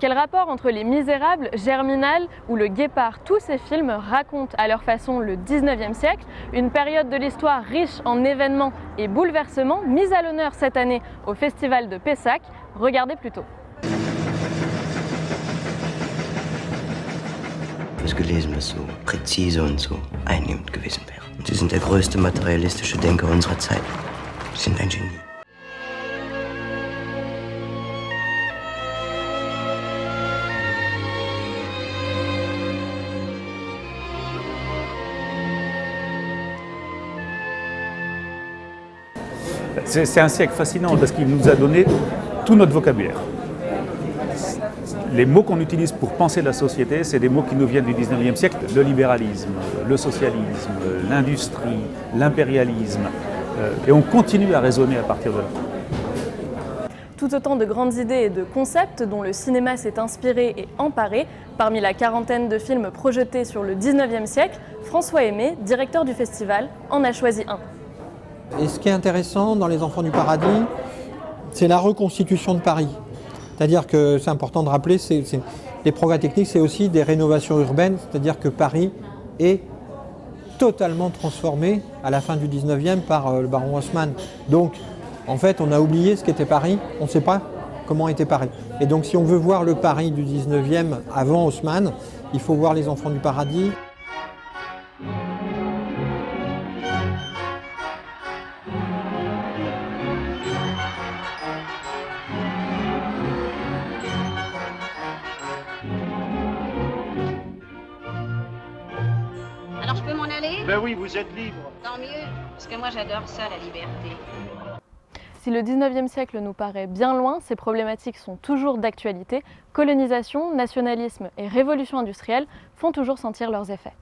Quel rapport entre Les Misérables, Germinal ou Le Guépard? Tous ces films racontent à leur façon le 19e siècle, une période de l'histoire riche en événements et bouleversements, mise à l'honneur cette année au Festival de Pessac. Regardez plutôt. Das Gelesene so präzise und so einnehmend gewesen wäre. Und Sie sind der größte materialistische Denker unserer Zeit. Sie sind ein Genie. C'est un siècle fascinant parce qu'il nous a donné tout notre vocabulaire. Les mots qu'on utilise pour penser la société, c'est des mots qui nous viennent du 19e siècle. Le libéralisme, le socialisme, l'industrie, l'impérialisme. Et on continue à raisonner à partir de là. Tout autant de grandes idées et de concepts dont le cinéma s'est inspiré et emparé. Parmi la quarantaine de films projetés sur le 19e siècle, François Aimé, directeur du festival, en a choisi un. Et ce qui est intéressant dans Les Enfants du Paradis, c'est la reconstitution de Paris. C'est-à-dire que c'est important de rappeler, les progrès techniques, c'est aussi des rénovations urbaines, c'est-à-dire que Paris est totalement transformé à la fin du 19e par le baron Haussmann. Donc, en fait, on a oublié ce qu'était Paris, on ne sait pas comment était Paris. Et donc, si on veut voir le Paris du 19e avant Haussmann, il faut voir Les Enfants du Paradis. Alors je peux m'en aller? Ben oui, vous êtes libre. Tant mieux, parce que moi j'adore ça, la liberté. Si le 19e siècle nous paraît bien loin, ces problématiques sont toujours d'actualité. Colonisation, nationalisme et révolution industrielle font toujours sentir leurs effets.